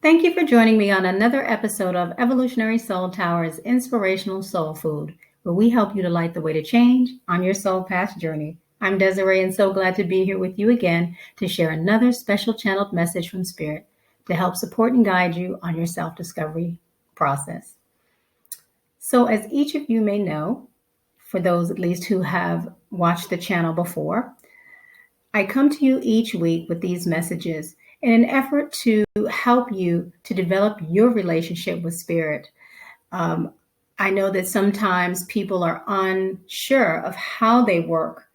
Thank you for joining me on another episode of Evolutionary Soul Tower's Inspirational Soul Food, where we help you to light the way to change on your soul path journey. I'm Desiree and so glad to be here with you again to share another special channeled message from Spirit to help support and guide you on your self-discovery process. So as each of you may know, for those at least who have watched the channel before, I come to you each week with these messages in an effort to help you to develop your relationship with Spirit. I know that sometimes people are unsure of how they work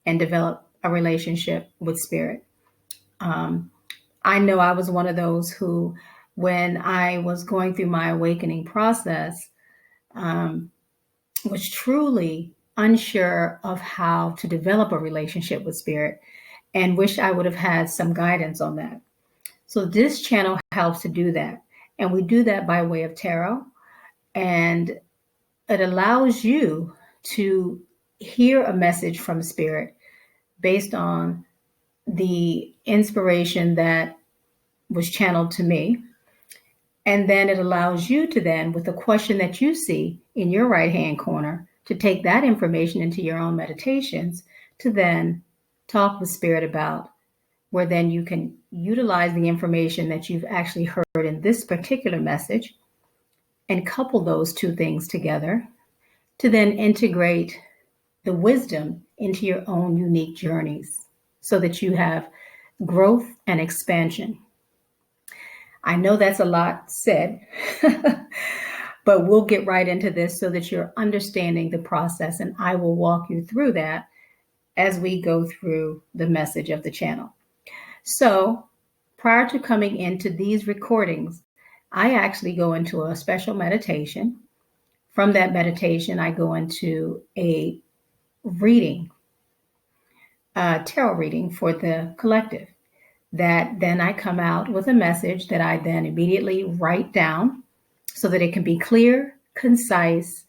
and develop a relationship with Spirit. I know I was one of those who, when I was going through my awakening process, was truly unsure of how to develop a relationship with Spirit and wish I would have had some guidance on that. So this channel helps to do that. And we do that by way of tarot. And it allows you to hear a message from Spirit based on the inspiration that was channeled to me. And then it allows you to then, with the question that you see in your right-hand corner, to take that information into your own meditations to then talk with Spirit about, where then you can utilize the information that you've actually heard in this particular message and couple those two things together to then integrate the wisdom into your own unique journeys so that you have growth and expansion. I know that's a lot said, but we'll get right into this so that you're understanding the process, and I will walk you through that as we go through the message of the channel. So prior to coming into these recordings, I actually go into a special meditation. From that meditation, I go into a reading, tarot reading for the collective. That then I come out with a message that I then immediately write down so that it can be clear, concise,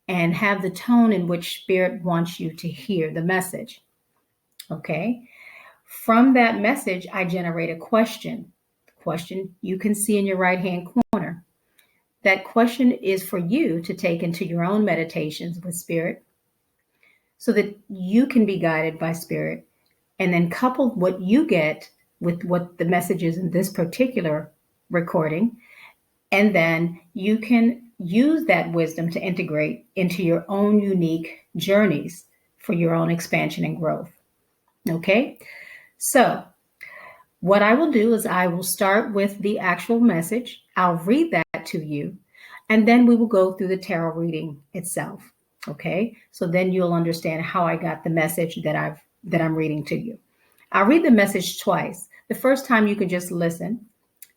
and have the tone in which Spirit wants you to hear the message. Okay? From that message, I generate a question. The question you can see in your right-hand corner. That question is for you to take into your own meditations with Spirit so that you can be guided by Spirit and then couple what you get with what the message is in this particular recording. And then you can use that wisdom to integrate into your own unique journeys for your own expansion and growth. Okay? So what I will do is I will start with the actual message. I'll read that to you, and then we will go through the tarot reading itself. Okay? So then you'll understand how I got the message that I'm reading to you. I'll read the message twice. The first time you can just listen.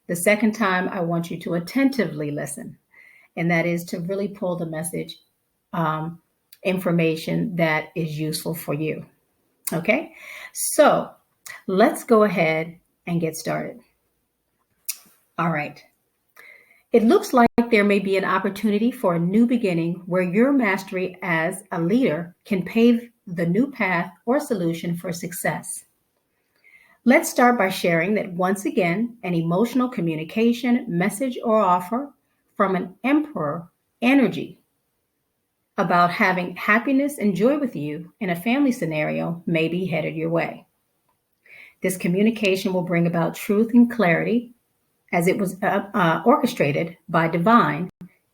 The second time I want you to attentively listen, and that is to really pull the message information that is useful for you. Okay? So let's go ahead and get started. All right. It looks like there may be an opportunity for a new beginning where your mastery as a leader can pave the new path or solution for success. Let's start by sharing that once again, an emotional communication, message, or offer from an emperor energy about having happiness and joy with you in a family scenario may be headed your way. This communication will bring about truth and clarity as it was orchestrated by divine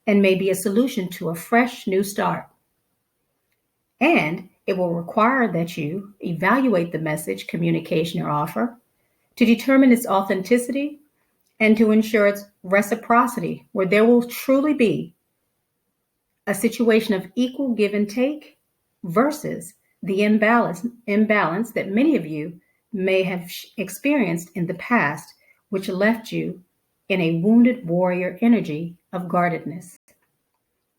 and may be a solution to a fresh new start. And it will require that you evaluate the message, communication, or offer to determine its authenticity and to ensure its reciprocity, where there will truly be a situation of equal give and take versus the imbalance that many of you may have experienced in the past, which left you in a wounded warrior energy of guardedness.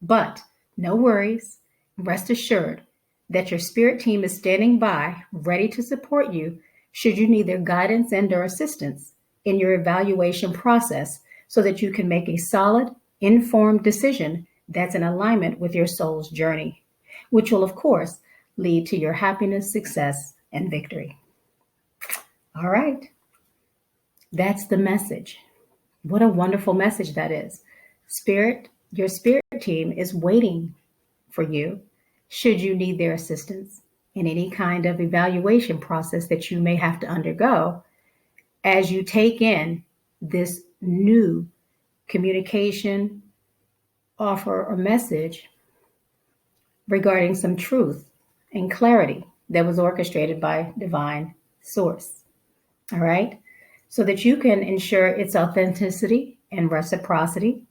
But no worries, rest assured that your spirit team is standing by, ready to support you should you need their guidance and/or assistance in your evaluation process so that you can make a solid, informed decision that's in alignment with your soul's journey, which will, of course, lead to your happiness, success, and victory. All right. That's the message. What a wonderful message that is. Your spirit team is waiting for you should you need their assistance in any kind of evaluation process that you may have to undergo as you take in this new communication, offer, or message regarding some truth and clarity that was orchestrated by divine source. All right. So that you can ensure its authenticity and reciprocity,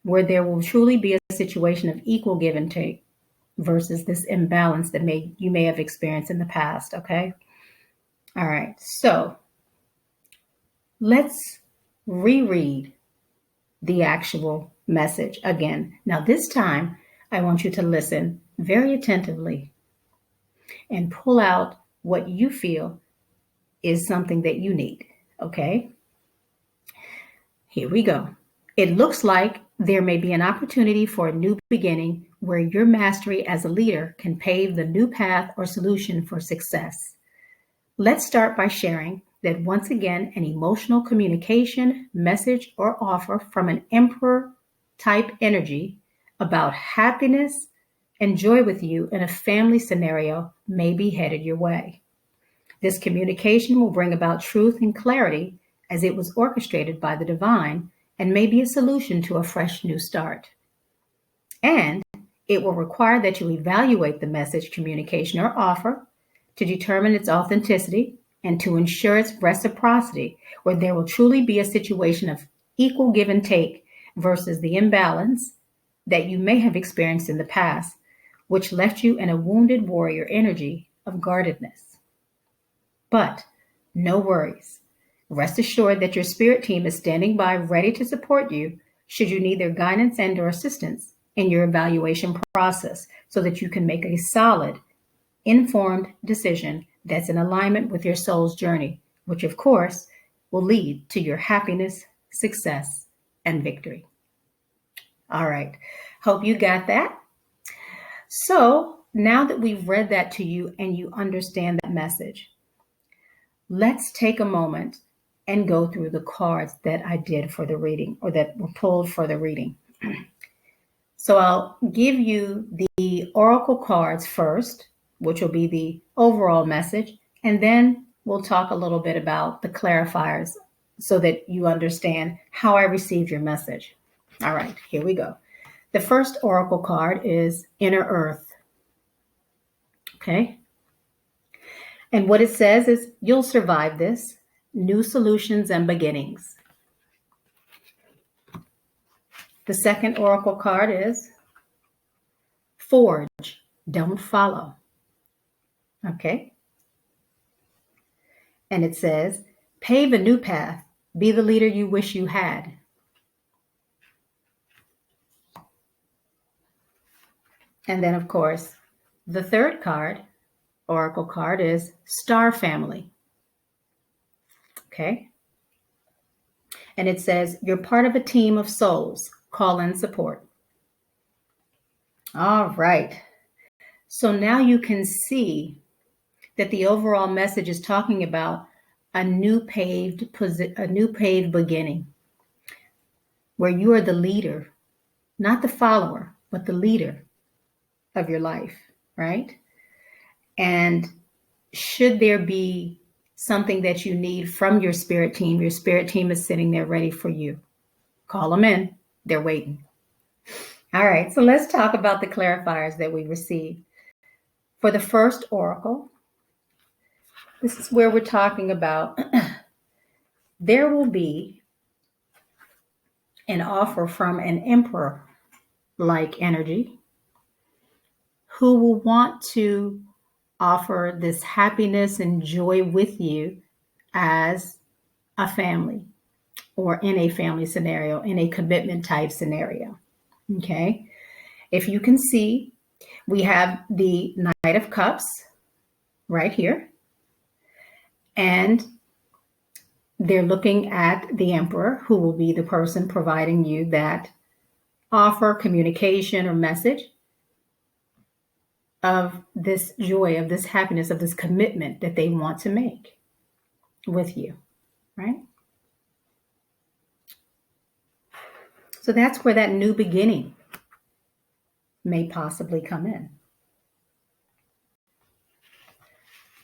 where there will truly be a situation of equal give and take versus this imbalance that you may have experienced in the past. Okay. All right. So let's reread the actual message again. Now, this time, I want you to listen very attentively and pull out what you feel is something that you need. Okay, here we go. It looks like there may be an opportunity for a new beginning where your mastery as a leader can pave the new path or solution for success. Let's start by sharing that once again, an emotional communication, message, or offer from an emperor type energy about happiness and joy with you in a family scenario may be headed your way. This communication will bring about truth and clarity as it was orchestrated by the divine and may be a solution to a fresh new start. And it will require that you evaluate the message, communication, or offer to determine its authenticity and to ensure its reciprocity, where there will truly be a situation of equal give and take versus the imbalance that you may have experienced in the past, which left you in a wounded warrior energy of guardedness. But no worries. Rest assured that your spirit team is standing by ready to support you should you need their guidance and or assistance in your evaluation process so that you can make a solid, informed decision that's in alignment with your soul's journey, which of course will lead to your happiness, success, and victory. All right. Hope you got that. So now that we've read that to you and you understand that message, let's take a moment and go through the cards that I did for the reading or that were pulled for the reading. So I'll give you the oracle cards first, which will be the overall message, and then we'll talk a little bit about the clarifiers so that you understand how I received your message. All right, here we go. The first oracle card is Inner Earth. Okay. And what it says is you'll survive this. New solutions and beginnings. The second oracle card is Forge, don't follow. Okay. And it says, pave a new path. Be the leader you wish you had. And then, of course, the third card, oracle card, is Star Family. Okay. And it says, you're part of a team of souls. Call in support. All right. So now you can see that the overall message is talking about a new paved beginning, where you are the leader, not the follower, but the leader of your life, right? And should there be something that you need from your spirit team is sitting there ready for you. Call them in. They're waiting. All right, so let's talk about the clarifiers that we received. For the first oracle, this is where we're talking about there will be an offer from an emperor-like energy who will want to offer this happiness and joy with you as a family or in a family scenario, in a commitment type scenario. Okay. If you can see, we have the Knight of Cups right here. And they're looking at the Emperor, who will be the person providing you that offer, communication, or message of this joy, of this happiness, of this commitment that they want to make with you, right? So that's where that new beginning may possibly come in.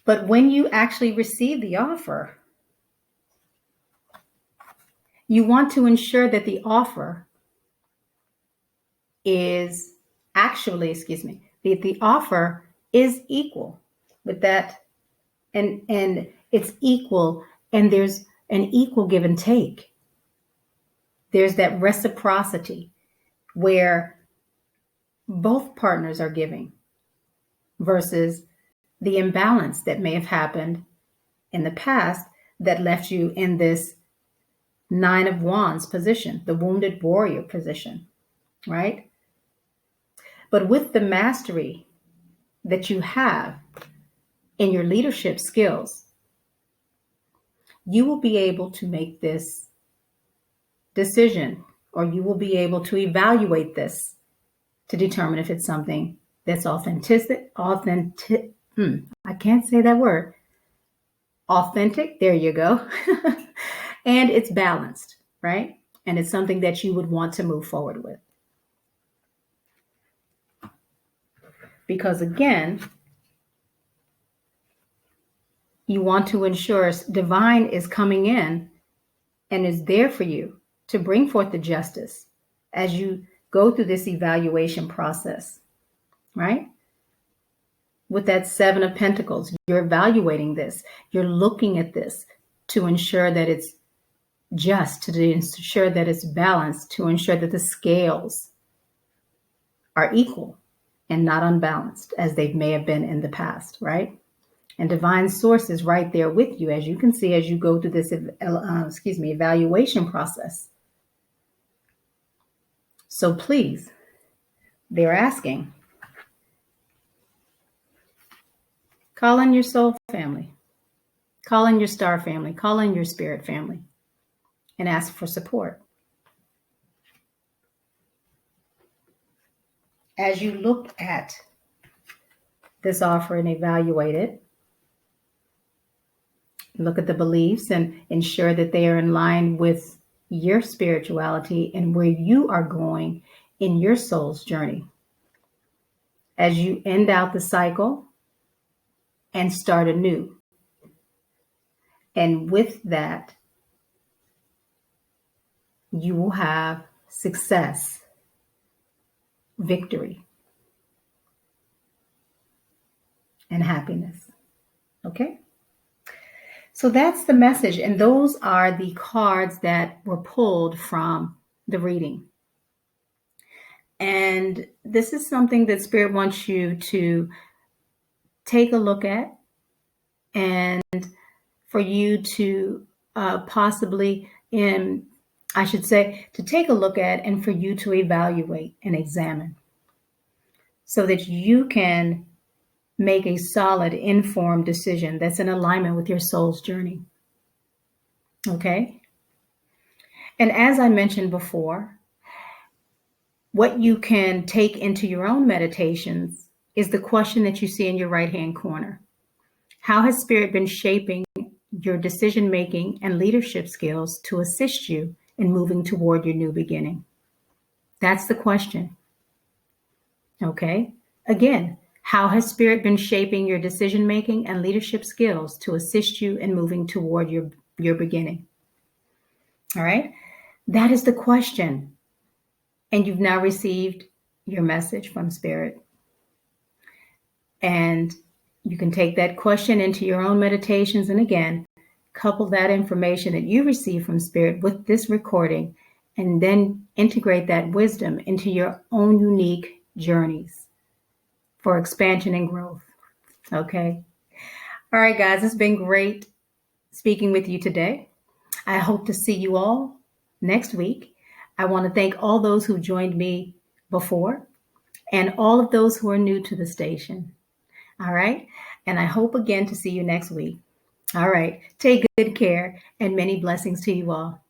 But when you actually receive the offer, you want to ensure that the offer is actually, the offer is equal with that, and it's equal, and there's an equal give and take. There's that reciprocity where both partners are giving versus the imbalance that may have happened in the past that left you in this Nine of Wands position, the wounded warrior position, right? But with the mastery that you have in your leadership skills, you will be able to make this decision, or you will be able to evaluate this to determine if it's something that's authentic. I can't say that word. Authentic, there you go. And it's balanced, right? And it's something that you would want to move forward with. Because again, you want to ensure divine is coming in and is there for you to bring forth the justice as you go through this evaluation process, right? With that Seven of Pentacles, you're evaluating this. You're looking at this to ensure that it's just, to ensure that it's balanced, to ensure that the scales are equal and not unbalanced as they may have been in the past, right? And divine source is right there with you, as you can see, as you go through this evaluation process. So please, they're asking, call in your soul family, call in your star family, call in your spirit family, and ask for support. As you look at this offer and evaluate it, look at the beliefs and ensure that they are in line with your spirituality and where you are going in your soul's journey. As you end out the cycle and start anew. And with that, you will have success, victory, and happiness. Okay? So that's the message. And those are the cards that were pulled from the reading. And this is something that Spirit wants you to take a look at, and for you to possibly, to take a look at, and for you to evaluate and examine so that you can make a solid, informed decision that's in alignment with your soul's journey. Okay? And as I mentioned before, what you can take into your own meditations is the question that you see in your right-hand corner. How has Spirit been shaping your decision-making and leadership skills to assist you in moving toward your new beginning? That's the question. Okay? Again, how has Spirit been shaping your decision-making and leadership skills to assist you in moving toward your beginning? All right? That is the question. And you've now received your message from Spirit. And you can take that question into your own meditations. And again, couple that information that you receive from Spirit with this recording, and then integrate that wisdom into your own unique journeys for expansion and growth. Okay. All right, guys, it's been great speaking with you today. I hope to see you all next week. I want to thank all those who joined me before and all of those who are new to the station. All right. And I hope again to see you next week. All right. Take good care and many blessings to you all.